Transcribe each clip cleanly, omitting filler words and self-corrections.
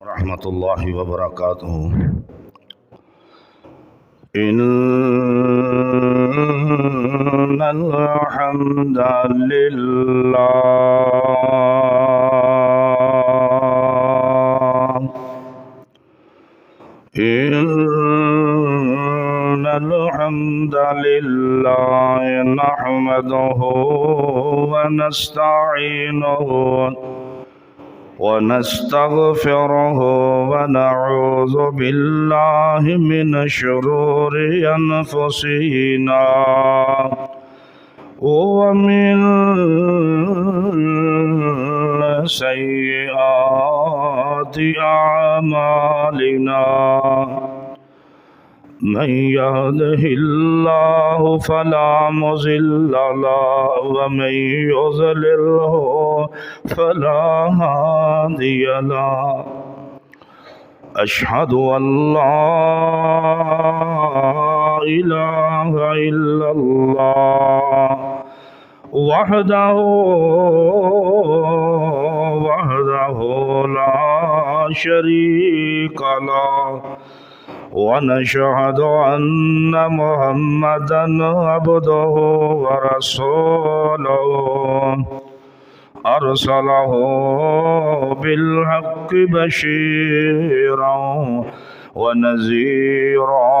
ورحمة الله وبركاته. إن الحمد لله نحمده ونستعينه ونستغفره ونعوذ بالله من شرور أنفسنا ومن سيئات أعمالنا. من يهده الله فلا مضل له ومن يضلله فلا هادي له. أشهد أن لا إله إلا الله وحده لا شريك له. ونشهد أن محمدا عبده ورسوله أرسله بالحق بشيرا ونذيرا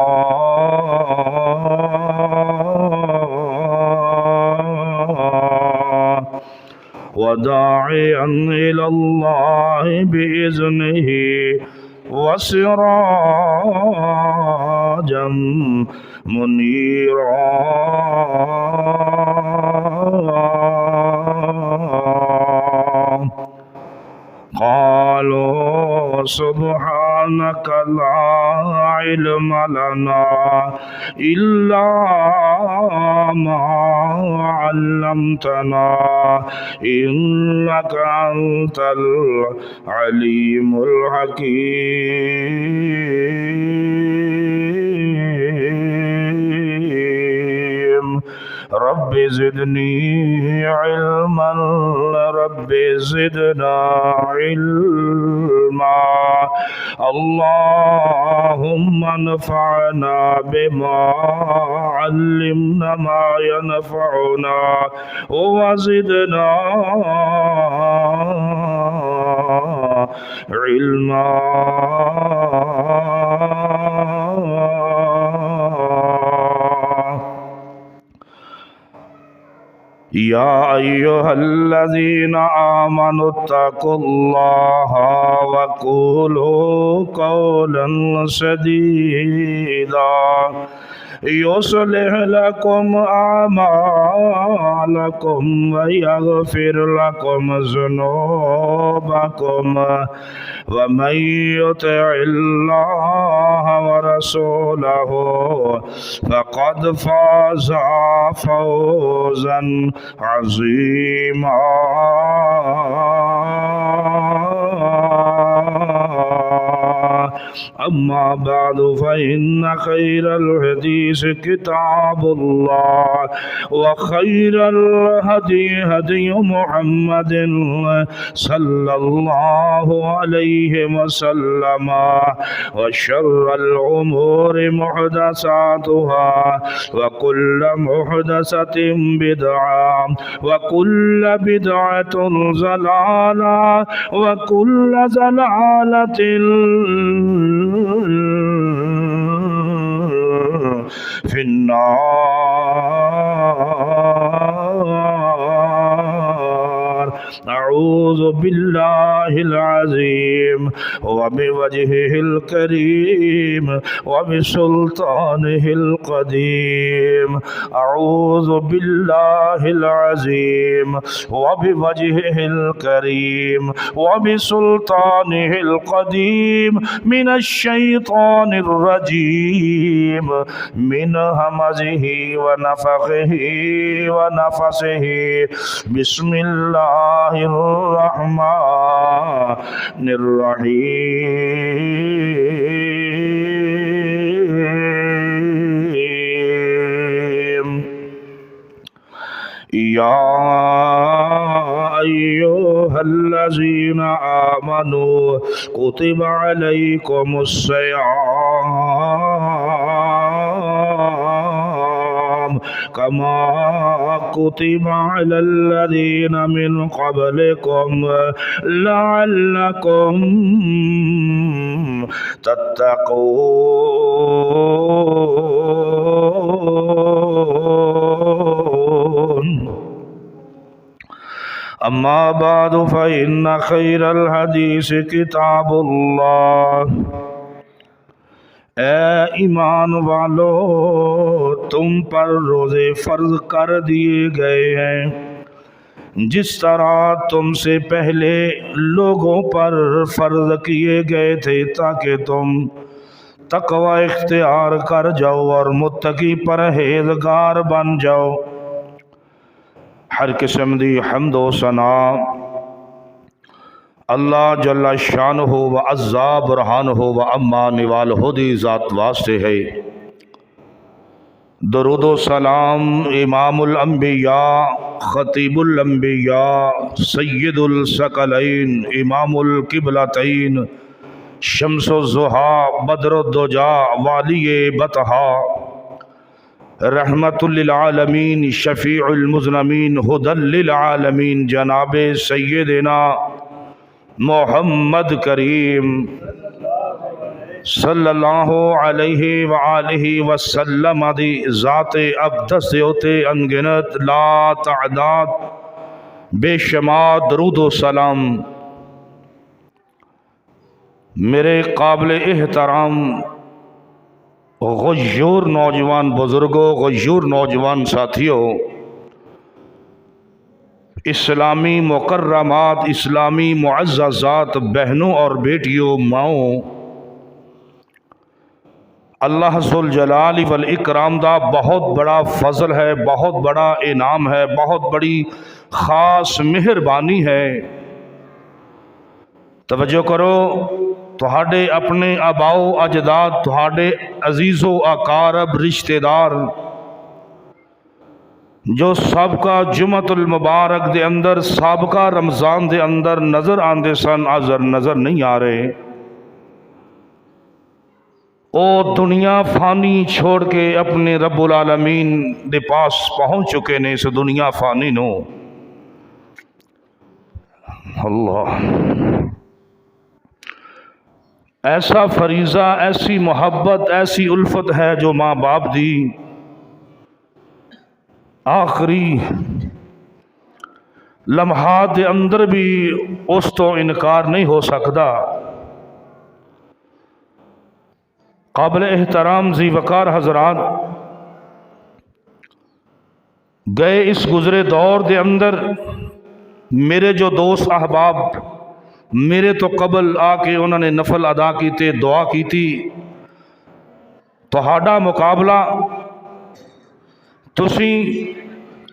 وداعيا إلى الله بإذنه وسراجا منيرا. قالوا سبحانك لا علم لنا إلا ما علمتنا إنك أنت العليم الحكيم. رب زدني علما رب زدنا علما. اللهم انفعنا بما علمنا ما ينفعنا وزدنا علما. يا أيها الذين آمنوا اتقوا الله وقولوا قولا سديدا يصلح لكم أعمالكم ويغفر لكم ذنوبكم ومن يطع الله ورسوله فقد فاز فوزا عظيما. أما بعد فإن خير الحديث كتاب الله وخير الهدي هدي محمد صلى الله عليه وسلم وشر الأمور محدثاتها وكل محدثة بدعة وكل بدعة ضلالة وكل ضلالة في النار. أعوذ بالله العظيم وبوجهه الكريم وبسلطانه القديم. أعوذ بالله العظيم وبوجهه الكريم وبسلطانه القديم من الشيطان الرجيم من همزه ونفخه ونفسه. بسم الله الرحمن الرحيم. يا أيها أيها الذين آمنوا كتب عليكم الصيام كما كتب على الذين من قبلكم لعلكم تتقون أما بعد فإن خير الحديث كتاب الله اے ایمان والو تم پر روزے فرض کر دیے گئے ہیں جس طرح تم سے پہلے لوگوں پر فرض کیے گئے تھے تاکہ تم تقوی اختیار کر جاؤ اور متقی پرہیزگار بن جاؤ۔ ہر قسم دی حمد و ثنا اللہ جل شانہ و عزا برہانہ و اما نوال دی ذات واسطے ہے۔ درود و سلام امام الانبیاء خطیب الانبیاء سید الثقلین امام القبلتین شمس الضحیٰ بدر الدجا والی بطحا رحمت للعالمین شفیع المذنبین ہدی للعالمین جناب سیدنا محمد کریم صلی اللہ علیہ وآلہ وسلم دی ذات اقدس ہوتے انگنت لا تعداد بے شمار درود و سلام میرے قابل احترام غیور نوجوان بزرگوں غیور نوجوان ساتھیوں اسلامی مکرمات اسلامی معززات بہنوں اور بیٹیوں ماؤں اللہ ذوالجلال والاکرام دا بہت بڑا فضل ہے بہت بڑا انعام ہے بہت بڑی خاص مہربانی ہے۔ توجہ کرو تہاڈے اپنے آباؤ اجداد تہاڈے عزیز و اقارب رشتہ دار جو سابقہ جمعۃ المبارک دے اندر سابقہ رمضان دے اندر نظر آندے سن آزر نظر نہیں آ رہے او دنیا فانی چھوڑ کے اپنے رب العالمین دے پاس پہنچ چکے نے اس دنیا فانی نو۔ اللہ ایسا فریضہ ایسی محبت ایسی الفت ہے جو ماں باپ دی آخری لمحات دے اندر بھی اس تو انکار نہیں ہو سکتا۔ قابل احترام ذی وقار حضرات گئے اس گزرے دور دے اندر میرے جو دوست احباب میرے تو قبل آ کے انہوں نے نفل ادا کیتے دعا کی تھی تہاڈا مقابلہ تسی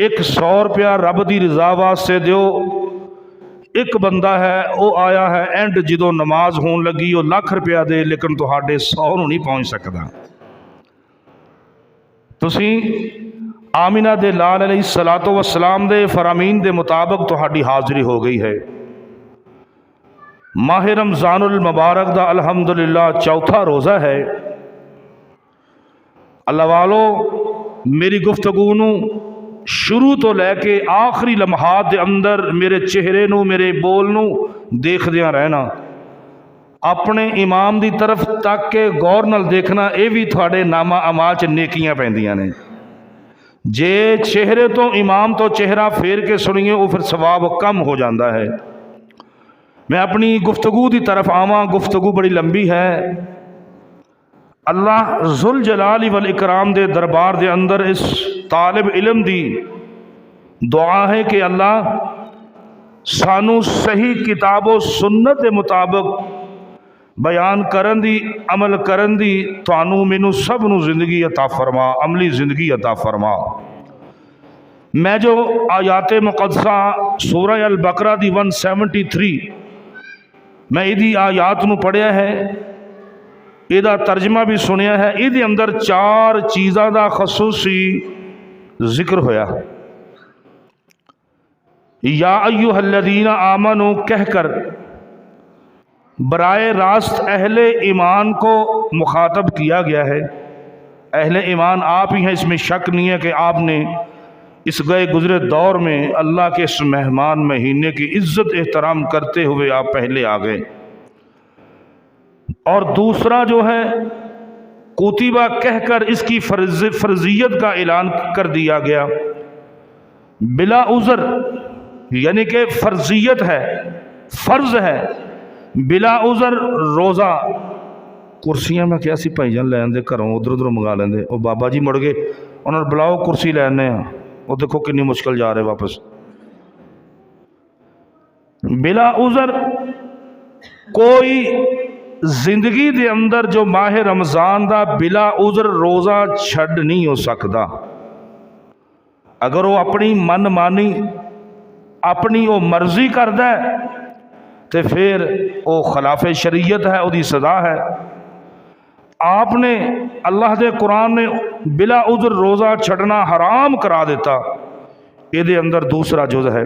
100 روپیہ رب دی رضا واسطے دیو ایک بندہ ہے وہ آیا ہے اینڈ جدو نماز ہون لگی وہ لاکھ روپیہ دے لیکن تہاڈے 100 نو نہیں پہنچ سکتا۔ تسی آمینہ دے لال علیہ السلام دے فرامین دے مطابق تہاڈی حاضری ہو گئی ہے۔ ماہ رمضان المبارک دا الحمدللہ چوتھا روزہ ہے۔ اللہ والو میری گفتگو نو شروع تو لے کے آخری لمحات دے اندر میرے چہرے نو میرے بول نو دیکھ دیاں رہنا اپنے امام دی طرف تک کے غور نال دیکھنا اے بھی تھوڑے نامہ اعمال چ نیکیاں پیندیاں نے جے چہرے تو امام تو چہرہ پھیر کے سنیے وہ پھر ثواب کم ہو جاندہ ہے۔ میں اپنی گفتگو دی طرف آواں گفتگو بڑی لمبی ہے۔ اللہ ذوالجلال والاکرام دے دربار دے اندر اس طالب علم دی دعا ہے کہ اللہ سانو صحیح کتاب و سنت دے مطابق بیان کرن دی عمل کرن دی توانو مینو سب نو زندگی عطا فرما عملی زندگی عطا فرما۔ میں جو آیات مقدسہ سورہ البقرہ دی 173 میں ایدی آیات نو پڑھیا ہے ایدہ ترجمہ بھی سنیا ہے ایدی اندر 4 چیزاں دا خصوصی ذکر ہویا۔ یا ایھا الذین آمنوا کہہ کر برائے راست اہل ایمان کو مخاطب کیا گیا ہے۔ اہل ایمان آپ ہی ہیں، اس میں شک نہیں ہے کہ آپ نے اس گئے گزرے دور میں اللہ کے اس مہمان مہینے کی عزت احترام کرتے ہوئے آپ پہلے آ گئے۔ اور دوسرا جو ہے کتبہ کہہ کر اس کی فرضیت کا اعلان کر دیا گیا، بلا عذر یعنی کہ فرضیت ہے، فرض ہے، بلا عذر روزہ۔ کرسیاں میں کیا سی بھائی جان لین دے گھروں ادھر ادھر منگا لیں دے، وہ بابا جی مڑ گئے انہوں نے بلاؤ کرسی لینے ہیں، وہ دیکھو کنی مشکل جا رہے واپس۔ بلا عذر کوئی زندگی دے اندر جو ماہ رمضان دا بلا عذر روزہ چھڈ نہیں ہو سکتا۔ اگر وہ اپنی من مانی اپنی وہ مرضی کردا ہے تو پھر وہ خلاف شریعت ہے، وہ دی سزا ہے۔ آپ نے اللہ دے قرآن نے بلا عذر روزہ چھڈنا حرام کرا دیتا، یہ دے اندر دوسرا جز ہے۔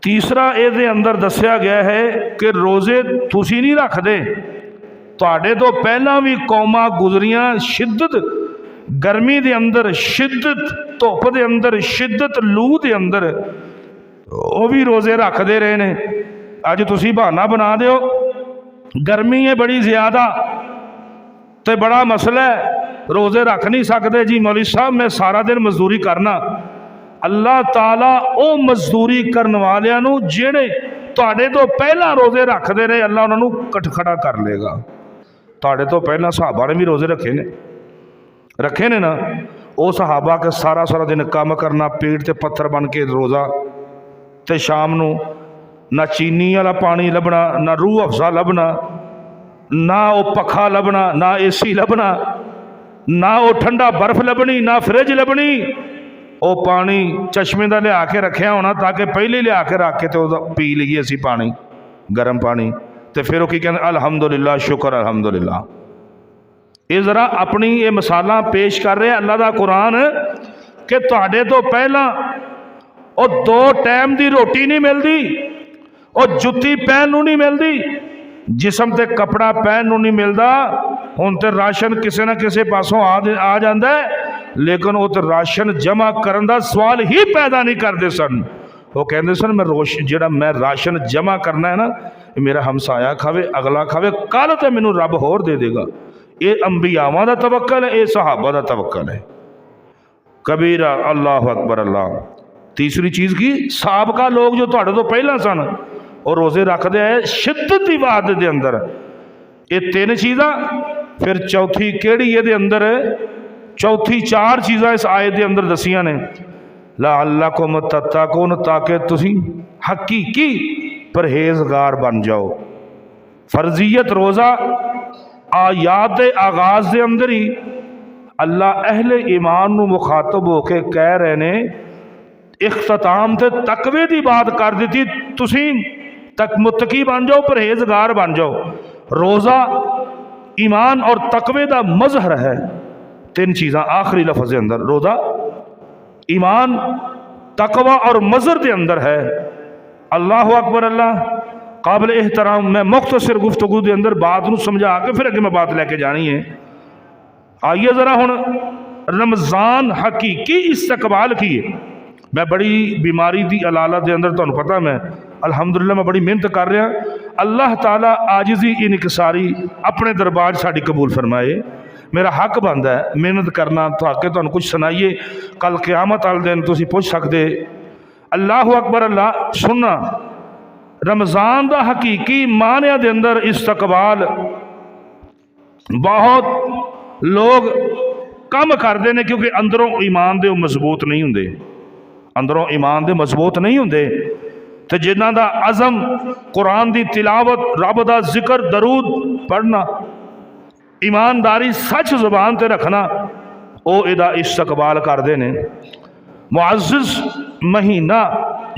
تیسرا یہ دے اندر دسیا گیا ہے کہ روزے تسی نہیں رکھ دے، تواڈے تو پہلا بھی قوماں گزریاں شدت گرمی دے اندر، شدت دھوپ دے اندر، شدت لو دے اندر وہ بھی روزے رکھ دے رہے نے۔ اج تسی بہانہ بنا دیو گرمی ہے بڑی زیادہ تے بڑا مسئلہ ہے، روزے رکھ نہیں سکتے جی مولوی صاحب میں سارا دن مزدوری کرنا۔ اللہ تعالیٰ او مزدوری کرن والیاں نو جڑے تواڈے تو پہلا روزے رکھ دے رہے اللہ انہاں نو کٹکھڑا کر لے گا۔ تواڈے تو پہلا صحابہ نے بھی روزے رکھے نے نا، او صحابہ کے سارا دن کام کرنا، پیٹ تے پتھر بن کے روزہ، تے شام نو نہ چینی والا پانی لبنا، نہ روح افزا لبنا، نہ وہ پکھا لبنا، نہ اے سی لبنا، نہ وہ ٹھنڈا برف لبنی، نہ فریج لبنی، وہ پانی چشمے دا لیا کے رکھیا ہونا تاکہ پہلے لیا کے رکھ کے تو پی لیے اسی پانی گرم پانی، تو پھر وہ کی کہتے ہیں الحمدللہ شکر الحمدللہ۔ یہ ذرا اپنی یہ مثالاں پیش کر رہے ہیں اللہ دا قرآن کہ تواڈے تو پہلا وہ 2 ٹائم دی روٹی نہیں ملتی، وہ جتی پہن نو نہیں ملتی، جسم تے کپڑا پہن نو نہیں ملتا، ہن تے راشن کسے نہ کسے پاسوں آ جاندا ہے، لیکن وہ تے راشن جمع کرن دا سوال ہی پیدا نہیں کرتے سن۔ وہ کہندے سن میں راشن جمع کرنا ہے نا، میرا ہمسایا کھاوے، اگلا کھاوے، کل تے مینوں رب ہور دے دے گا۔ یہ انبیاء دا توکل ہے، یہ صحابہ دا توکل ہے۔ کبیرہ اللہ اکبر اللہ۔ تیسری چیز کی سابقہ لوگ جو تواڈے تو پہلا سن اور روزے رکھ دے آئے شدت دی عبادت دے اندر، یہ 3 چیزاں۔ پھر چوتھی کیڑی یہ دے اندر ہے، چوتھی 4 چیزاں اس آیت دے اندر دسیاں نے، لعلکم تتقون، تاکہ تسی حقیقی پرہیزگار بن جاؤ۔ فرضیت روزہ آیات آغاز دے اندر ہی اللہ اہل ایمان نو مخاطب ہو کے کہہ رہے نے، اختتام تے تقوی دی بات کر دیتی، تسی تک متقی بن جاؤ، پرہیزگار بن جاؤ۔ روزہ ایمان اور تقوی دا مظہر ہے۔ 3 چیزاں آخری لفظ دے اندر، روزہ ایمان تقوی اور مظہر دے اندر ہے۔ اللہ اکبر اللہ۔ قابل احترام میں مختصر گفتگو دے اندر بات نو سمجھا کے پھر اگے میں بات لے کے جانی ہے۔ آئیے ذرا ہن رمضان حقیقی استقبال کیے۔ میں بڑی بیماری دی علالت دے اندر تانوں پتہ میں الحمدللہ میں بڑی محنت کر رہا، اللہ تعالیٰ عاجزی انکساری اپنے دربار ساڈی قبول فرمائے۔ میرا حق بندا ہے محنت کرنا تاکہ تانوں کچھ سنائیے، کل قیامت والے دن تسی پوچھ سکدے۔ اللہ اکبر اللہ۔ سننا رمضان دا حقیقی معنی دے اندر استقبال بہت لوگ کم کرتے ہیں کیونکہ اندروں ایمان دے مضبوط نہیں ہوندے، اندروں ایمان دے مضبوط نہیں ہوندے، تے جنہ دا عزم قرآن دی تلاوت، رب دا ذکر، درود پڑھنا، ایمانداری سچ زبان تے رکھنا، او ادا استقبال کردے نے۔ معزز مہینہ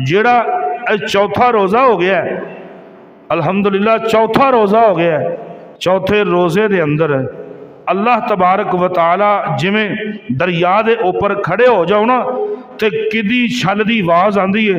جڑا چوتھا روزہ ہو گیا ہے، الحمدللہ چوتھا روزہ ہو گیا ہے۔ چوتھے روزے دے اندر اللہ تبارک و تعالی جویں دریا دے اوپر کھڑے ہو جاؤ نا تے کدی چھل دی آواز آندی ہے،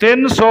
300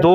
2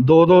2-2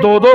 2-2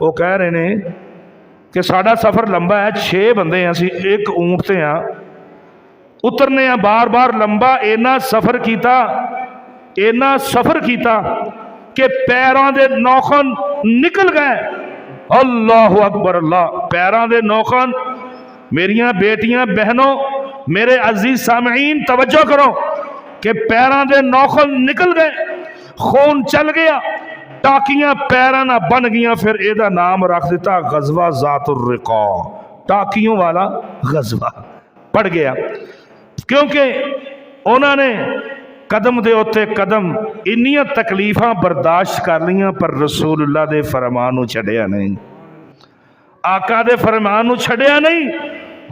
وہ کہہ رہے ہیں کہ ساڈا سفر لمبا ہے, 6 بندے ہیں اسی, ایک اونٹ تے ہاں, اترنے ہیں بار بار لمبا, اینا سفر کیتا کہ پیراں دے نوخن نکل گئے. اللہ اکبر اللہ, پیراں دے نوخن. میریاں بیٹیاں بہنوں, میرے عزیز سامعین توجہ کرو کہ پیراں دے نوخن نکل گئے, خون چل گیا, ٹاکیاں پیراں نہ بن گیاں. پھر اے دا نام رکھ دیتا غزوہ ذات الرقاع, ٹاکیوں والا غزوہ پڑ گیا, کیونکہ انہوں نے قدم دے اوتے قدم انیاں تکلیفاں برداشت کر لیاں, پر رسول اللہ دے فرمان نو چھڈیا نہیں, آقا دے فرمان نو چھڈیا نہیں.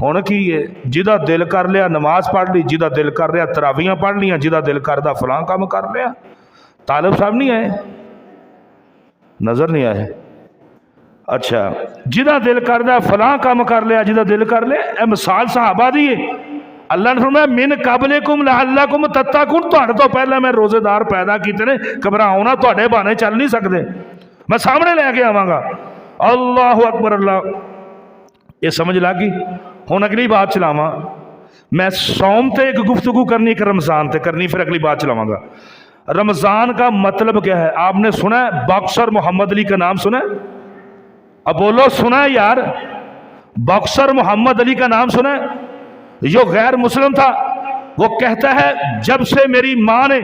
ہن کی ہے, جدا دل کر لیا نماز پڑھ لی, جدا دل کر لیا تراویحاں پڑھ لیاں, جدا دل کردا فلاں کام کر لیا. طالب صاحب نہیں آئے, نظر نہیں آئے, اچھا جدا دل کردا فلاں کام کر لیا, جدا دل کر لیا. اے مثال صحابہ دی ہے. اللہ نے فرمایا من قبلکم لعلکم تتقون, تہاڈے تو پہلے میں روزے دار پیدا کیتے نے, گھبراؤ نہ, تہاڈے بہانے چل نہیں سکتے, میں سامنے لے کے آواں گا. اللہ اکبر اللہ. یہ سمجھ لگ گئی. ہن اگلی بات چلاواں میں. صوم تے ایک گفتگو کرنی, ایک رمضان تے کرنی, پھر اگلی بات چلاواں گا. رمضان کا مطلب کیا ہے؟ آپ نے سنا ہے باکسر محمد علی کا نام سنا ہے؟ اب بولو سنا ہے یار. باکسر محمد علی کا نام سنا ہے؟ جو غیر مسلم تھا, وہ کہتا ہے جب سے میری ماں نے,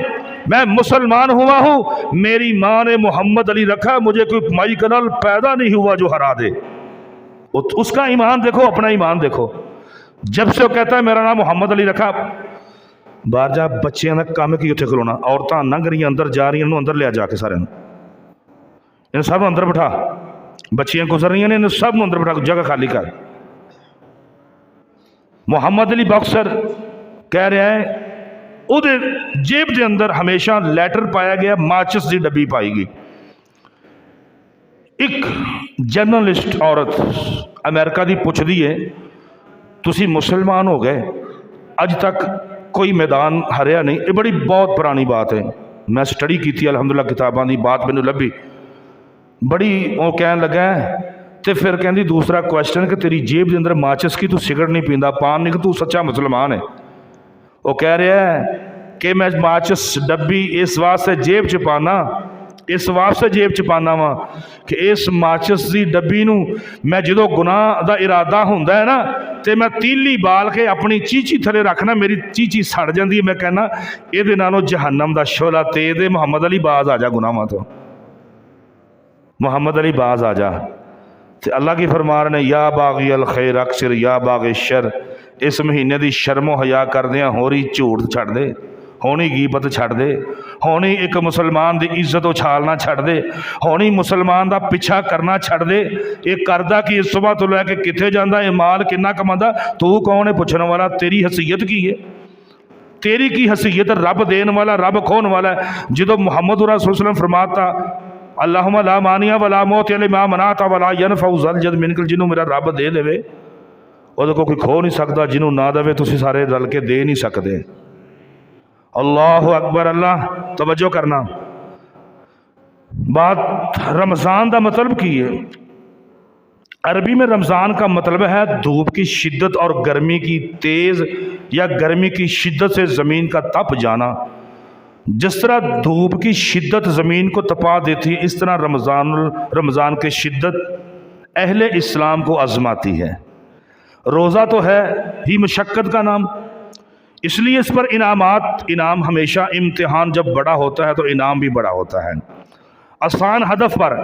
میں مسلمان ہوا ہوں, میری ماں نے محمد علی رکھا, مجھے کوئی مائی کنال پیدا نہیں ہوا جو ہرا دے. اس کا ایمان دیکھو, اپنا ایمان دیکھو. جب سے وہ کہتا ہے میرا نام محمد علی رکھا, باہر جا بچیاں دا کام کی اتنے کھلونا, عورتاں لنگ رہی اندر جا رہی, انہوں اندر لیا جا کے سارے ان سب اندر بٹھا, بچیاں گزر رہی ہیں ان سب اندر بٹھا, جگہ خالی کر. محمد علی باکسر کہہ رہا ہے او دے جیب دے اندر ہمیشہ لیٹر پایا گیا, ماچس دی ڈبی پائی گئی. ایک جرنلسٹ عورت امریکہ دی پوچھ دی ہے تسی مسلمان ہو گئے, اج تک کوئی میدان ہریا نہیں. یہ بڑی بہت پرانی بات ہے, میں سٹڈی کی تھی الحمدللہ کتاباں دی, بات مینوں لبھی بڑی. وہ کہن لگا ہے تے پھر کہندی دوسرا کوشچن کہ تیری جیب دے اندر ماچس کی, تو سگرٹ نہیں پیندا, پان نہیں, کہ تو سچا مسلمان ہے. وہ کہہ رہا ہے کہ میں ماچس ڈبی اس واسطے جیب چ پانا, اس واسطے جیب چ پانا وا کہ اس ماچس دی ڈبی نو میں جدو گناہ دا ارادہ ہوندا ہے نا, تے میں تیلی بال کے اپنی چیچی تھلے رکھنا, میری چیچی سڑ جاندی ہے, میں کہنا اے دے نالوں جہنم دا شعلہ تے دے. محمد علی باز آ جا گناہاں تو, محمد علی باز آ جا. تے اللہ کی فرمان نے یا باغی الخیر اکثر یا باغی الشر, اس مہینے دی شرم و حیا کردیاں ہونی جھوٹ چھڑ دے, ہونی غیبت چھڑ دے, ہونی ایک مسلمان دی عزت اچھالنا چھڑ دے, ہونی مسلمان دا پیچھا کرنا چھڑ دے. یہ کردہ کی اس صبح تو لے کے کتنے جاندہ, یہ مال کنا کماندا, تو کون ہے پوچھنے والا, تیری حیثیت کی ہے, تیری کی حیثیت, رب دین والا رب کھون والا ہے. جدو محمد رسول اللہ صلی اللہ علیہ وسلم فرماتا اللہم لا مانع ولا موت لما منعت ولا ينفع ذا الجد منک, جنہوں میرا رب دے دے وہ کوئی کھو نہیں سکتا, جنہوں نہ دے تسی سارے رل کے دے نہیں سکتے. اللہ اکبر اللہ. توجہ کرنا, بات رمضان دا مطلب کی ہے. عربی میں رمضان کا مطلب ہے دھوپ کی شدت اور گرمی کی تیز یا گرمی کی شدت سے زمین کا تپ جانا. جس طرح دھوپ کی شدت زمین کو تپا دیتی ہے, اس طرح رمضان کی شدت اہل اسلام کو آزماتی ہے. روزہ تو ہے ہی مشقت کا نام, اس لیے اس پر انعام ہمیشہ, امتحان جب بڑا ہوتا ہے تو انعام بھی بڑا ہوتا ہے. آسان ہدف پر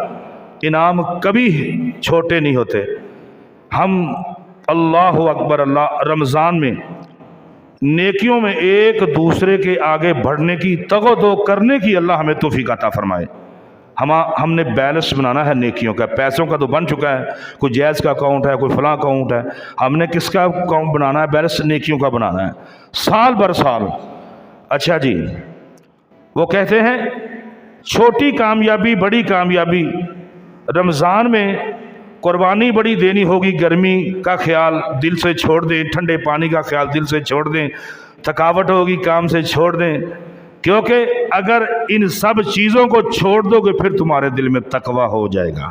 انعام کبھی چھوٹے نہیں ہوتے. ہم اللہ اکبر اللہ رمضان میں نیکیوں میں ایک دوسرے کے آگے بڑھنے کی, تگ و دو کرنے کی اللہ ہمیں توفیق عطا فرمائے. ہم نے بیلنس بنانا ہے نیکیوں کا. پیسوں کا تو بن چکا ہے, کوئی جائز کا اکاؤنٹ ہے, کوئی فلاں اکاؤنٹ ہے, ہم نے کس کا اکاؤنٹ بنانا ہے؟ بیلنس نیکیوں کا بنانا ہے, سال بر سال. اچھا جی, وہ کہتے ہیں چھوٹی کامیابی بڑی کامیابی. رمضان میں قربانی بڑی دینی ہوگی, گرمی کا خیال دل سے چھوڑ دیں, ٹھنڈے پانی کا خیال دل سے چھوڑ دیں, تھکاوٹ ہوگی کام سے چھوڑ دیں, کیونکہ اگر ان سب چیزوں کو چھوڑ دو گے پھر تمہارے دل میں تقویٰ ہو جائے گا.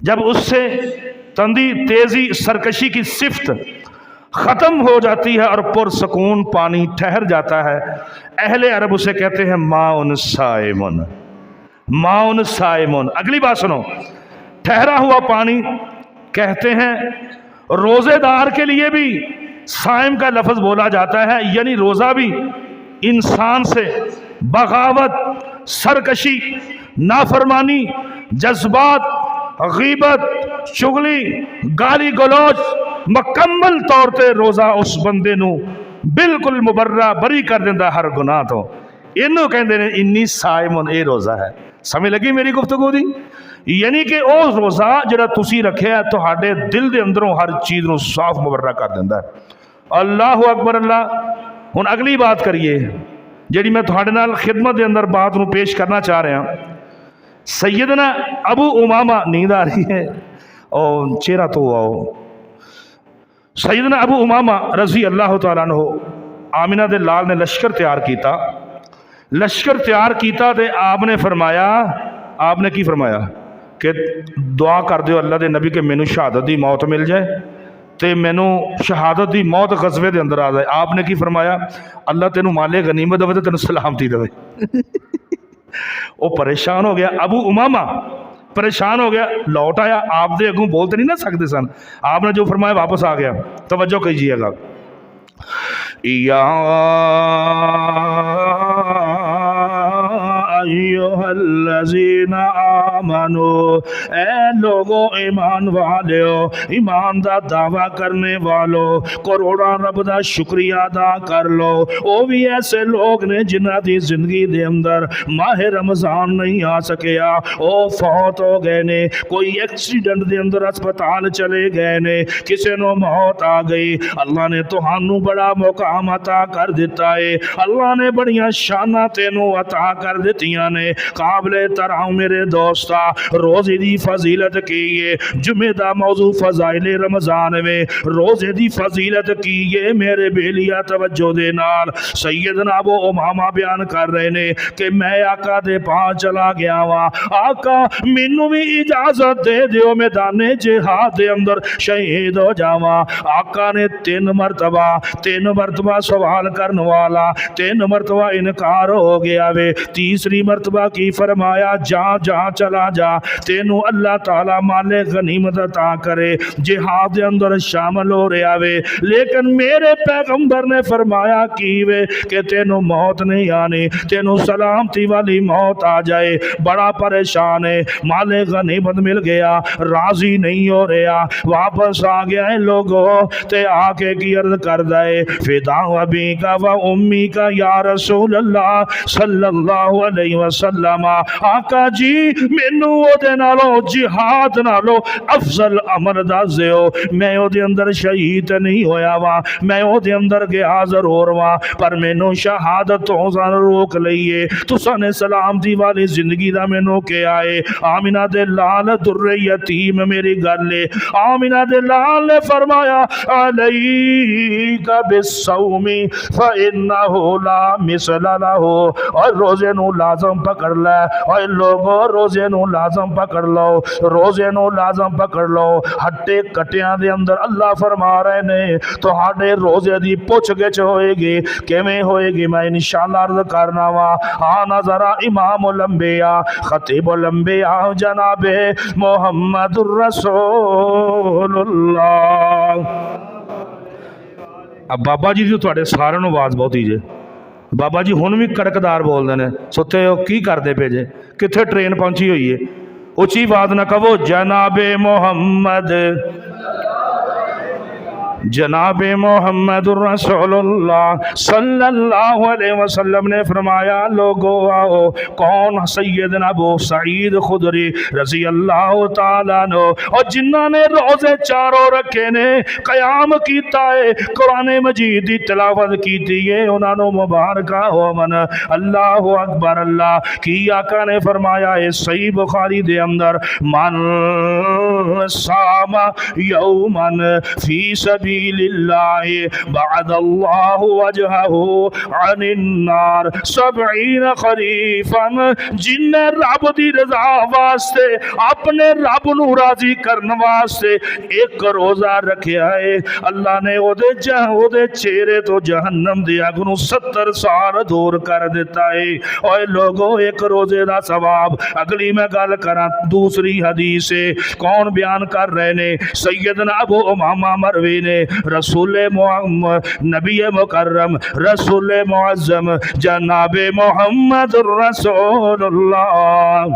جب اس سے تندی تیزی سرکشی کی صفت ختم ہو جاتی ہے اور پرسکون پانی ٹھہر جاتا ہے، اہل عرب اسے کہتے ہیں ماؤن سائمن، ماؤن سائمن۔ اگلی بات سنو، ٹھہرا ہوا پانی کہتے ہیں روزے دار کے لیے بھی سائم کا لفظ بولا جاتا ہے، یعنی روزہ بھی انسان سے بغاوت، سرکشی، نافرمانی، جذبات، غیبت، چغلی، گالی گلوچ مکمل طور تے روزہ اس بندے نو بالکل مبرہ بری کر دیندہ ہر گناہ تو انہوں کہندے نے انی سائمن، اے روزہ ہے۔ سمجھ لگی میری گفتگو دی؟ یعنی کہ او روزہ جڑا تسی رکھے ہے تہاڈے دل دے اندروں ہر چیز نو صاف مبرہ کر دیندہ ہے۔ اللہ اکبر اللہ۔ ہن اگلی بات کریے جڑی میں تہاڈے نال خدمت دے اندر بات نو پیش کرنا چاہ رہا ہوں۔ سیدنا ابو امامہ، نیند آ رہی ہے اور چہرہ تو آؤ، سیدنا ابو امامہ رضی اللہ تعالیٰ عنہ، آمنہ دے لال نے لشکر تیار کیتا، لشکر تیار کیتا تے آپ نے فرمایا، آپ نے کی فرمایا کہ دعا کر دیو اللہ دے نبی کہ مینوں شہادت دی موت مل جائے تے مینوں شہادت دی موت غزوے دے اندر آ جائے۔ آپ نے کی فرمایا اللہ تینوں مال غنیمت دے تے تینوں سلامتی دے۔ وہ پریشان ہو گیا، ابو امامہ پریشان ہو گیا، لوٹ آیا، آپ دے اگوں بولتے نہیں نہ سکتے سن، آپ نے جو فرمایا واپس آ گیا۔ توجہ کیجئے گا، یا ایھا الذین آمنو، اے لوگوں ایمان والو، ایمان دا دعویٰ کرنے والو، کروڑا رب دا شکریہ ادا کر لو۔ وہ بھی ایسے لوگ نے جنہ دی زندگی دے اندر ماہ رمضان نہیں آ سکیا، وہ فوت ہو گئے نے، کوئی ایکسیڈنٹ دے اندر اسپتال چلے گئے نے، کسے نو موت آ گئی۔ اللہ نے تہانوں بڑا مقام عطا کر دیتا ہے، اللہ نے بڑیاں شانہ تینوں عطا کر دیتیاں نے۔ قابل ترام میرے دوستا، روزے دی فضیلت کیے، جمعہ دا موضوع فضائل رمضان میں روزے دی فضیلت کیے میرے بیلیا توجہ دے نال۔ سیدنا ابو امامہ بیان کر رہے نے کہ میں آقا دے پاس چلا گیا وا، آقا مینوں بھی اجازت دے دیو میدان جہاد دے اندر شہید ہو جاواں۔ آقا نے تین مرتبہ سوال کرنے والا 3 مرتبہ انکار ہو گیا وے، تیسری مرتبہ کی فرمایا جا چلا جا، تینوں اللہ تعالیٰ مال غنیمت عطا کرے، جہاد دے اندر شامل ہو رہا وے۔ لیکن میرے پیغمبر نے فرمایا کی وے کہ تینوں موت نہیں آنی، تینوں سلامتی والی موت آ جائے۔ بڑا پریشان ہے، مال غنیمت مل گیا، راضی نہیں ہو رہا، واپس آ گیا ہے لوگوں تے آ کے کی عرض کر دائے فدا ابی کا و امی کا یا رسول اللہ صلی اللہ علیہ وسلم، آقا جی مینوں او دے نالو جہاد نالو افضل عمل دسو، میں او دے اندر شہید نہیں ہویا وا، میں او دے اندر گیا ضرور وا، پر مینوں شہادت تو سن روک لئیے، تساں نے سلامتی والی زندگی دا مینوں کیا ہے۔ آمنہ دے لال در یتیم میری گلے، آمنہ دے لال نے فرمایا علیک بالصوم فإنہ لا مثل لہ، اور روزے نو لازم پکڑ لے، اور لوگوں روزے نو لازم پکڑ لو، روزے نو لازم پکڑ لو۔ ہٹے کٹیاں دے اندر اللہ فرما رہے نے تو ہاڈے روزے دی پوچھ گچھ ہوئے گی، کیویں ہوئے گی میں انشاءاللہ عرض کرنا وا۔ آنا ذرا امام الانبیاء خطیب الانبیاء جناب محمد الرسول اللہ۔ اب بابا جی تو تھوڑے سارے نو آواز بہت ہی جے، بابا جی ہن بھی کڑکدار بول دے، ستے ہو کی کرتے پے جے، کتھے ٹرین پہنچی ہوئی ہے؟ اچھی بات نہ کہو، جناب محمد جناب محمد الرسول اللہ صلی اللہ علیہ وسلم نے فرمایا لوگو آؤ، کون؟ سیدنا ابو سعید خدری رضی اللہ تعالیٰ عنہ، اور جنہاں نے روزے چاروں رکھے نے، قیام کیتا ہے، قرآن مجید دی تلاوت کیتی ہے، انہاں نو مبارکہ ہو من۔ اللہ اکبر اللہ کی آقا نے فرمایا ہے صحیح بخاری دے اندر، من صام یومن فی سبیل سبیل اللہ بعد اللہ وجہہ عن النار 70 خریفا، جن نے رب دی رضا واسطے اپنے رب نو راضی کرن واسطے ایک روزہ رکھیا ہے، اللہ نے او دے چہرے تو جہنم دی اگ نو 70 سال دور کر دیتا ہے۔ اوے لوگو ایک روزے دا ثواب۔ اگلی میں گل کراں دوسری حدیث ہے، کون بیان کر رہے نے؟ سیدنا ابو امامہ مروی نے، رسول نبی مکرم رسول معظم جناب محمد رسول اللہ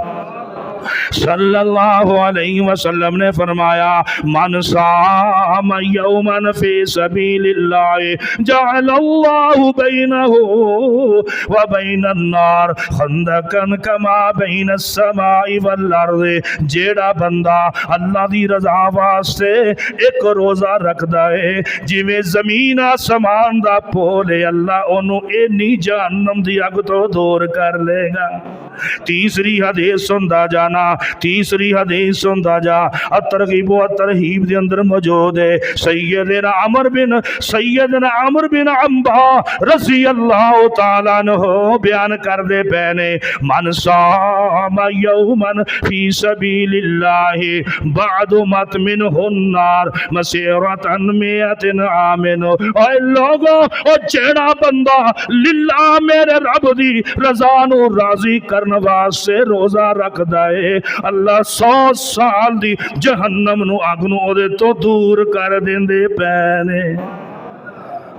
صلی اللہ علیہ وسلم نے فرمایا، من صام یوما فی سبیل اللہ جعل اللہ بینہ وبین النار خندقا کما بین السماء والارض، جیڑا بندہ اللہ دی رضا واسطے ایک روزہ رکھدا ہے جویں زمین آسمان دا پول ہے، اللہ انہوں اینی جہنم دی اگ تو دور کر لے گا۔ تیسری حدیث سندا جانا، تیسری حدیث سندا جا، الترغیب و الترہیب دے اندر موجود ہے۔ سیدنا عمر بن عنبا رضی اللہ تعالیٰ عنہ بیان کر دے پہنے، من صام یوما فی سبیل اللہ بعد مت منہ النار مسیرتا 100 عام، اے لوگو او جیڑا بندہ للہ میرے رب دی رضا نو راضی کرن واسطے روزہ رکھدا ہے، اللہ 100 سال دی جہنم نو اگ نو او دے تو دور کر دیندے پینے۔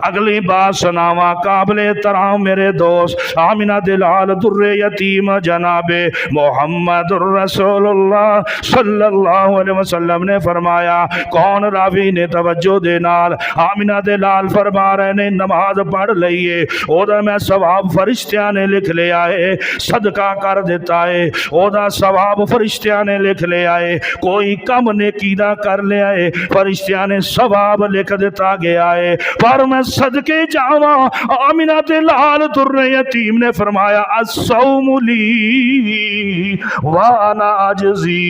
اگلی بات سناواں قابل احترام میرے دوست، آمنہ دلال در یتیم جناب محمد رسول اللہ صلی اللہ علیہ وسلم نے فرمایا، کون راوی نے توجہ دے نال آمنہ دلال فرما رہے نے نماز پڑھ لئیے، او دا میں ثواب فرشتیاں نے لکھ لے آئے، صدقہ کر دیتا ہے او دا ثواب فرشتیاں نے لکھ لے آئے، کوئی کم نیکی دا کر لے آئے فرشتیاں نے ثواب لکھ دیتا گیا ہے۔ پر میں صدقے جاواں، آمنہ دلال در یتیم نے فرمایا، الصوم لی وانا اجزی،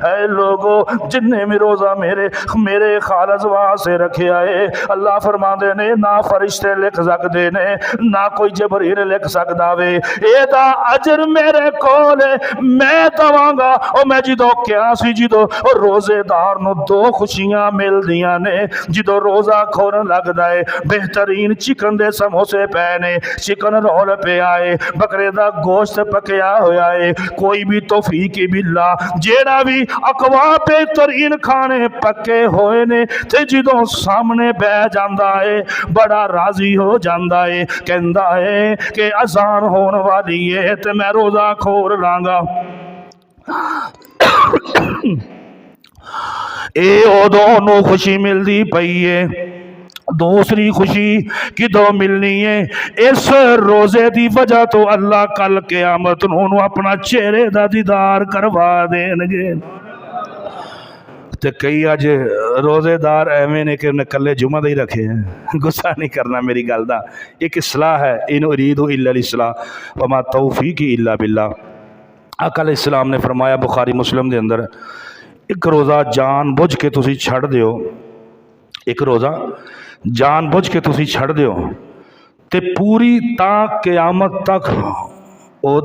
اے لوگو جن نے روزہ میرے خالص واسطے رکھے آئے، اللہ فرما دے نے نہ فرشتے لکھ سکتے نے نہ کوئی جبریل لکھ سکتا وے، اے دا اجر میرے کولے میں دواں گا۔ او میں جدو کیا سی جدو روزے دار نو 2 خوشیاں مل دیاں نے، جدو روزہ کھولن لگدا ہے بہترین چکن دے سموسے پے نے، چکن رول پہ آئے، بکرے دا گوشت پکیا ہویا ہے، کوئی بھی توفیق باللہ جیڑا بھی اقوا بہترین کھانے پکے ہوئے نے تے جدوں سامنے بہ جاندا ہے بڑا راضی ہو جاندا ہے، کہندا ہے کہ اذان ہون والی ہے تے میں روزہ کھول لاں گا۔ اے ادوں نو خوشی ملدی پئی ہے۔ دوسری خوشی کدو ملنی ہے؟ اس روزے دی وجہ تو اللہ کل قیامت نو اپنا چہرے دا دیدار کروا دین گے۔ تے کئی اج روزے دار ایویں نے کہ انہیں کلے جمعہ دے رکھے ہیں، غصہ نہیں کرنا میری گل دا، ایک اصلاح ہے، ان اريد الا الاصلاح وما توفیقی الا باللہ۔ آقا علیہ السلام نے فرمایا بخاری مسلم دے اندر، ایک روزہ جان بوجھ کے تسی چھڑ دیو، ایک روزہ جان بوجھ کے تسی چھڑ دیو تے پوری تا قیامت تک او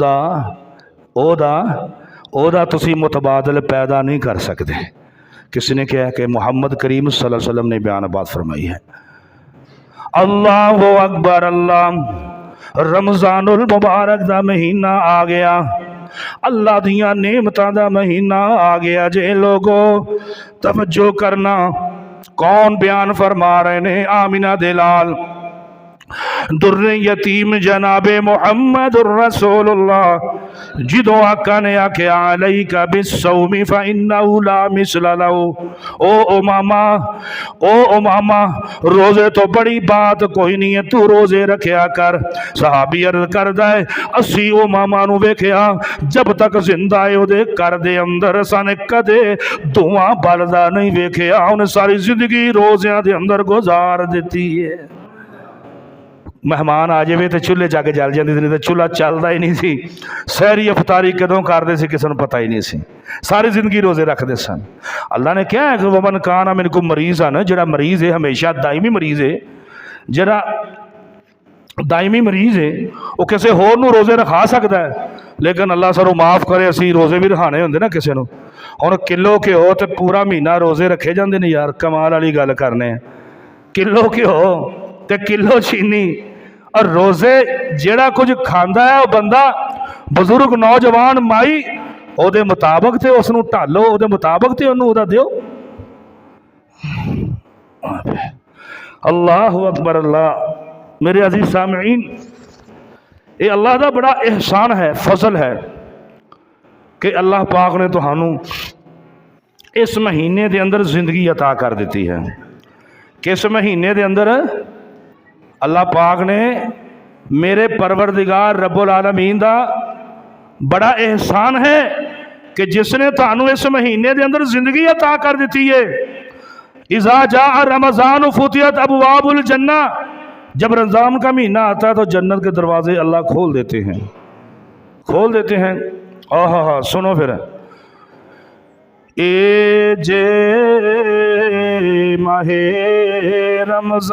دا تسی متبادل پیدا نہیں کر سکتے۔ کسی نے کہا کہ محمد کریم صلی اللہ علیہ وسلم نے بیان بات فرمائی ہے۔ اللہ اکبر، اللہ رمضان المبارک دا مہینہ آ گیا، اللہ دیاں نعمتاں دا مہینہ آ گیا جے لوگو توجہ کرنا۔ کون بیان فرما رہے نے؟ آمنہ دلال در یتیم جناب محمد رسول اللہ، جدو آقا نے آکھیا علیک بالصوم فإنہ لا مثل لہ، او امامہ روزے تو بڑی بات کوئی نہیں ہے، تو روزے رکھیا کر۔ صحابی عرض کردہ ہے اسی امامہ نو ویکھیا جب تک زندہ ہے او دے کر دے اندر سانے کدے دعا بلدا نہیں ویکھیا، انہیں ساری زندگی روزیاں دے اندر گزار دیتی ہے۔ مہمان آ جائے تو چولہے جا کے جل جاتی نہیں تو چولہا چلتا ہی نہیں سی. سحری افطاری کدوں کرتے سی کسی کو پتہ ہی نہیں سی. ساری زندگی روزے رکھتے سن. اللہ نے کیا ہے کہ ومن کان من کو مریض ہے نا, جڑا مریض ہے ہمیشہ دائمی مریض ہے, جڑا دائمی مریض ہے وہ کسی ہور نو روزے رکھا سکتا ہے, لیکن اللہ سارو معاف کرے اسی روزے بھی رکھانے ہوندے نا کسی نو. ہن کلو گھیو تے پورا مہینہ روزے رکھے جاندے نے یار, کمال والی گل کرنے. کلو گھیو تے کلو چینی اور روزے جیڑا کچھ کھاندا ہے وہ بندہ بزرگ نوجوان مائی او دے مطابق تے اس نو ٹالو, او دے مطابق تے انہوں دا دیو. اللہ اکبر. اللہ میرے عزیز سامعین, یہ اللہ دا بڑا احسان ہے, فضل ہے کہ اللہ پاک نے تہانوں اس مہینے دے اندر زندگی عطا کر دیتی ہے. کس مہینے دے اندر اللہ پاک نے میرے پروردگار رب العالمین دا بڑا احسان ہے کہ جس نے تہانوں اس مہینے دے اندر زندگی عطا کر دیتی ہے. اذا جاء رمضان فتحت ابواب الجنہ, جب رمضان کا مہینہ آتا ہے تو جنت کے دروازے اللہ کھول دیتے ہیں, کھول دیتے ہیں. ہاں سنو پھر, اے جے ماہ رمضان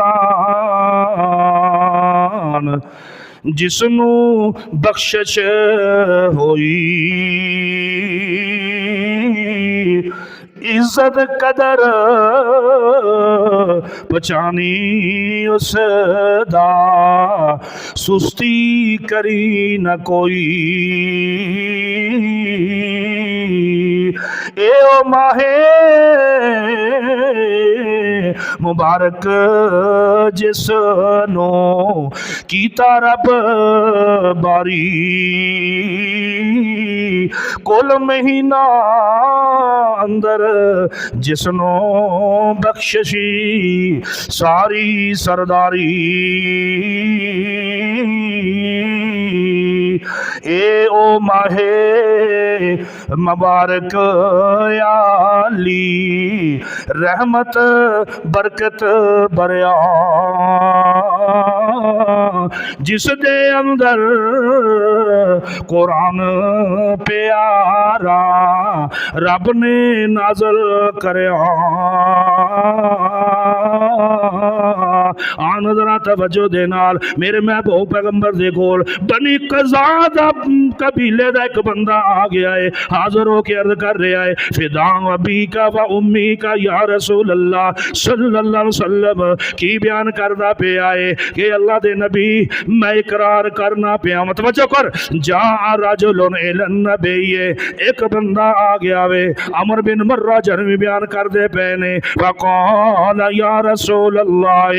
جسنو بخشش ہوئی, عزت قدر پہچانی اس دا, سستی کری نہ کوئی. اے او ماہ مبارک جس نو کیتا رب باری, کل مہینہ اندر جس نو بخششی ساری سرداری. اے او ماہ مبارک یا علی رحمت برکت بریا, جس دے اندر قرآن پیارا رب نے نازل کریا. آن ذرا توجہ دے نال میرے محبوب پیغمبر دے کول بنی قضاء دا قبیلے دا ایک بندہ آ گیا ہے, حاضر ہو کے عرض کر رہا ہے, فداء ابی کا و امی کا یا رسول اللہ صلی اللہ علیہ وسلم. کی بیان کردہ پہ آئے کہ اللہ دے نبی میں اقرار کرنا پیا, متوجہ کر. جاء رجل الی النبی, ایک بندہ آ گیا وے, عمر بن مرہ جرمی بیان کر دے پہنے, فقال یا رسول اللہ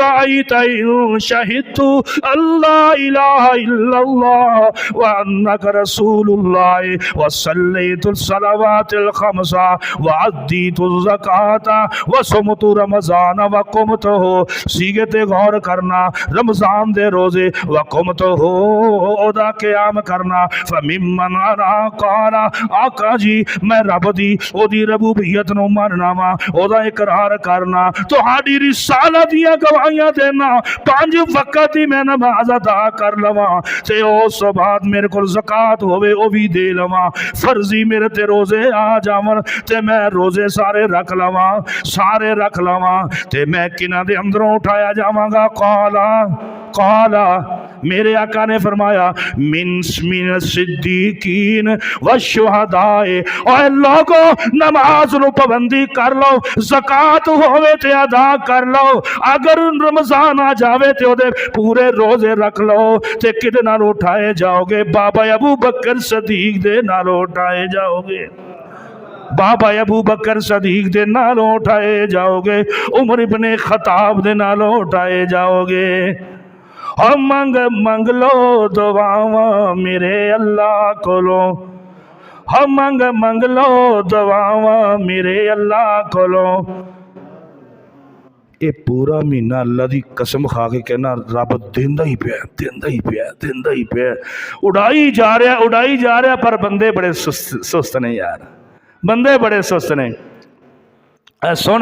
رأیت ان شہدت اللہ الہ الا اللہ وانک رسول اللہ وصلیت الصلوات الخمسہ وعدیت الزکاة وصمت رمضان وقمت ہو. سیغت غور کرنا, رمضان دے روزے وقمت ہو ادا قیام کرنا. فممن انا قال آقا جی میں رب دی او دی ربوبیت نو ماننا وا, او دا اقرار کرنا, تہاڈی رسالت دیاں گواہیاں دینا, 5 وقت ہی میں نماز ادا کر لواں تے اس بعد میرے کول زکات ہوے او بھی دے لواں, فرضی میرے تے روزے آ جاون تے میں روزے سارے رکھ لواں, سارے رکھ لواں تے میں کناں دے اندروں اٹھایا جاواں گا. قالا میرے آقا نے فرمایا من الصدیقین والشہداء, اے لوگو نماز نو پابندی کر لو, زکات ہوے تے ادا کر لو, اگر رمضان آ جاوے تے او دے پورے روزے رکھ لو تے کدے نال اٹھائے جاؤ گے, بابا ابو بکر صدیق دے نال اٹھائے جاؤ گے, بابا ابو بکر صدیق دے نالوں اٹھائے جاؤ گے, عمر ابن خطاب دے نالوں اٹھائے جاؤ گے. اور منگ لو دعاواں میرے اللہ کولو, ہم منگ لو دعاواں میرے اللہ کولو. یہ پورا مہینہ اللہ دی قسم کھا کے کہنا رب دیندا ہی پیا, دیندا ہی پیا, دیندا ہی پیا, اڑائی جا رہا پر بندے بڑے سست نے یار, بندے بڑے سست نے. سن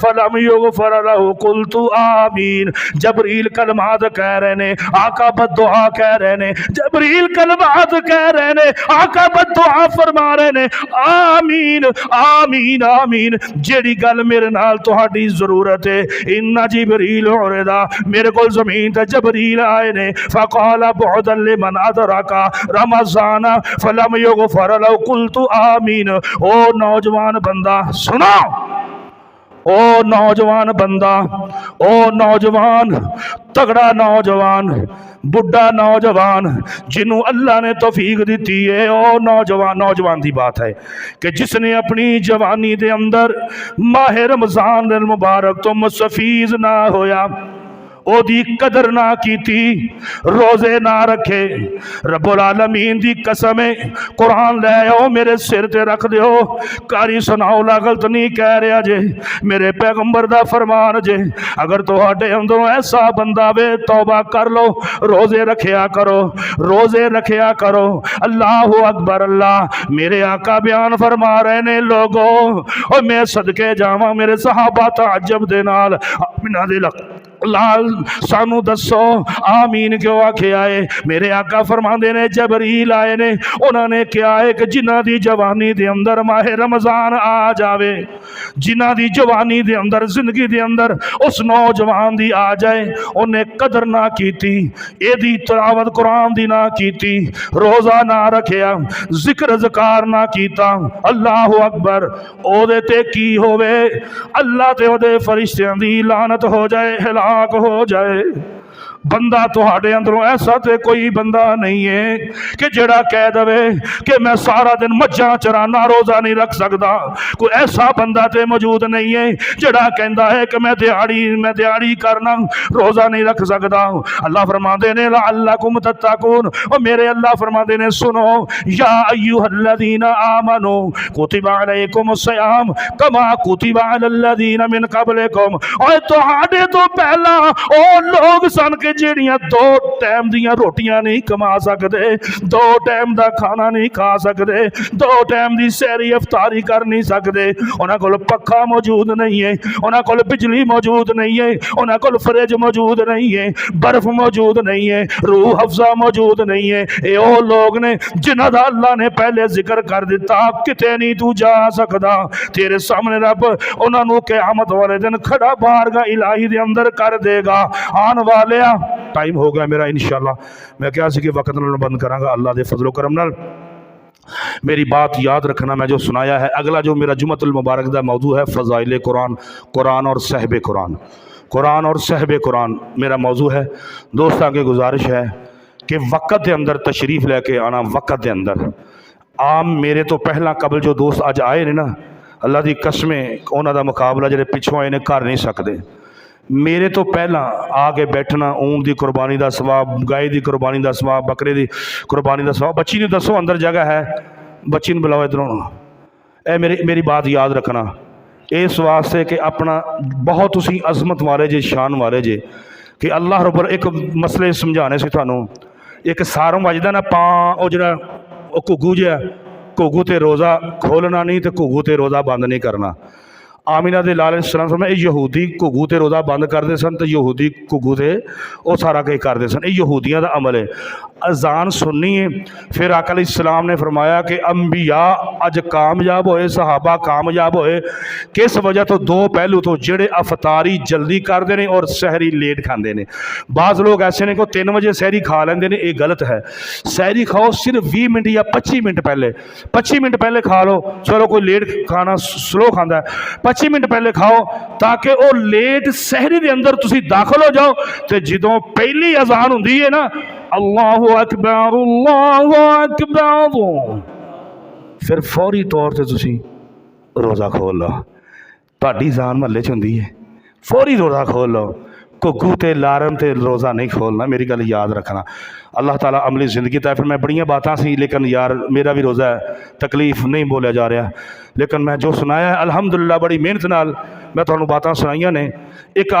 فلم یغفر له قلت آمین. جبریل کلمات کہہ رہے نے، آقا بد دعا کہہ رہے نے. جبریل کلمات کہہ رہے نے، آقا بد دعا فرما رہے نے. آمین آمین آمین. جیڑی گل میرے نال تہاڈی ضرورت ہے. ان جبریل عرضا، میرے کول زمین تے جبریل آئے نے. فقال بعدا لمن ادرک رمضان فلم یغفر له قلت آمین. او نوجوان بندہ سنو، او نوجوان بندہ، او نوجوان، تگڑا نوجوان، بڈھا نوجوان جنہوں اللہ نے توفیق دیتی ہے. او نوجوان دی بات ہے کہ جس نے اپنی جوانی دے اندر ماہ رمضان المبارک تو مستفیض نہ ہویا، او دی قدر نہ کیتی، روزے نہ رکھے. رب العالمین دی قسم ہے، قرآن لے آؤ میرے سر تے رکھ دیو. کاری سناؤ لا غلط نہیں کہہ رہا جے، میرے پیغمبر دا فرمان جے. اگر تہاڈے اندروں ایسا بندہ وے توبہ کر لو، روزے رکھیا کرو، روزے رکھیا کرو. اللہ اکبر. اللہ میرے آقا بیان فرما رہے نے لوگو، اور میں صدقے جاواں میرے صحابہ تعجب دے نال اپنا دل لال سانو دسو آمین کیوں آکھے آئے. میرے آقا فرماندے نے جبریل آئے نے، انہوں نے کیا ہے کہ جنہ دی جوانی دے اندر ماہ رمضان آ جاوے، جنہ دی جوانی دے اندر زندگی دے اندر اس نوجوان دی آ جائے، انہیں قدر نہ کیتی، اے دی تلاوت قرآن دی نہ کیتی، روزہ نہ رکھیا، ذکر ذکار نہ کیتا. اللہ اکبر. او دے تے کی ہوئے؟ اللہ تے او دے فرشتیاں دی لعنت ہو جائے، ہلاک ہو جائے. بندہ تہاڈے اندروں ایسا تے کوئی بندہ نہیں ہے کہ جڑا کہہ دے کہ میں سارا دن مجھاں چرانا روزہ نہیں رکھ سکتا. کوئی ایسا بندہ تے موجود نہیں ہے جڑا کہندا ہے کہ میں دیہاڑی کرنا روزہ نہیں رکھ سکتا. اللہ فرماندے نے لعلکم تتقون، اور میرے اللہ فرماندے نے سنو یا ایھا الذین آمنوا کتب علیکم الصیام کما کتب علی الذین من قبلکم. اور تہاڈے تو پہلا او لوگ سن کے جیڑیاں دو ٹائم دیاں روٹیاں نہیں کما سکتے، دو ٹائم دا کھانا نہیں کھا سکتے، دو ٹائم دی سحری افطاری کر نہیں سکتے. انہاں کول پکھا موجود نہیں ہے، انہاں کول بجلی موجود نہیں ہے، انہاں کول فریج موجود نہیں ہے، برف موجود نہیں ہے، روح افزا موجود نہیں ہے. اے او لوگ نے جنہاں دا اللہ نے پہلے ذکر کر دیتا کتے نہیں تو جا سکدا. تیرے سامنے رب انہاں نو قیامت والے دن کھڑا بارگاہ الہی دے اندر کر دے گا. آن والے ٹائم ہو گیا میرا، انشاءاللہ میں کیا سی کہ وقت نال بند کراں گا. اللہ دے فضل و کرم نال میری بات یاد رکھنا، میں جو سنایا ہے. اگلا جو میرا جمعۃ المبارک دا موضوع ہے فضائل قرآن، قرآن اور صحب قرآن، قرآن اور صحب قرآن میرا موضوع ہے. دوستاں کی گزارش ہے کہ وقت دے اندر تشریف لے کے آنا. وقت دے اندر عام میرے تو پہلا قبل جو دوست اج آئے نے نا، اللہ دی قسمیں انہاں دا مقابلہ جڑے پچھوں آئے نے کر نہیں سکتے. میرے تو پہلا آ کے بیٹھنا، اونٹ دی قربانی دا ثواب، گائے دی قربانی دا ثواب، بکرے دی قربانی دا ثواب. بچی نے دسو اندر جگہ ہے، بچی نے بلاؤ ادھروں. اے میری بات یاد رکھنا اس واسطے کہ اپنا بہت اسی عظمت والے جے، شان والے جے کہ اللہ رب ایک مسئلے سمجھانے سے تھانوں. ایک ساروں وجدا نا پاں او جڑا او گھگو جا، گھگو تے روزہ کھولنا نہیں تے گھگو تے روزہ بند نہیں کرنا. آمینہ دے لال علیہ السلام فرمایا یہودی گھگو تے روزہ بند کرتے سن تو یہودی گھگو تے وہ سارا کہیں کرتے سن. یہ یہودیاں دا عمل ہے. اذان سننی ہے. پھر آقا علیہ السلام نے فرمایا کہ انبیاء اج کامیاب ہوئے، صحابہ کامیاب ہوئے کس وجہ تو؟ دو پہلو تو، جڑے افطاری جلدی کرتے ہیں اور سحری لیٹ کھاندے نے. بعض لوگ ایسے نے کہ 3 بجے سحری کھا لیندے نے، یہ غلط ہے. سحری کھاؤ صرف 20 منٹ یا 25 منٹ پہلے، 25 منٹ پہلے کھا لو. چلو کوئی لیٹ کھانا سلو کھاندہ ہے، 25 منٹ پہلے کھاؤ تاکہ وہ لیٹ سحری دے اندر تسی داخل ہو جاؤ. تے جدوں پہلی اذان ہوندی ہے نا اللہ اکبر اللہ اکبر، پھر فوری طور تے تسی روزہ کھول لو. تہاڈی اذان محلے چ ہوندی ہے، فوری روزہ کھول لو. گھگو تے لارم تے روزہ نہیں کھولنا. میری گل یاد رکھنا. اللہ تعالیٰ عملی زندگی تے پھر میں بڑیاں باتاں سی لیکن یار میرا بھی روزہ ہے، تکلیف نہیں بولیا جا رہا لیکن میں جو سنایا ہے الحمدللہ بڑی محنت نال میں تمہیں باتاں سنائیاں نے. ایک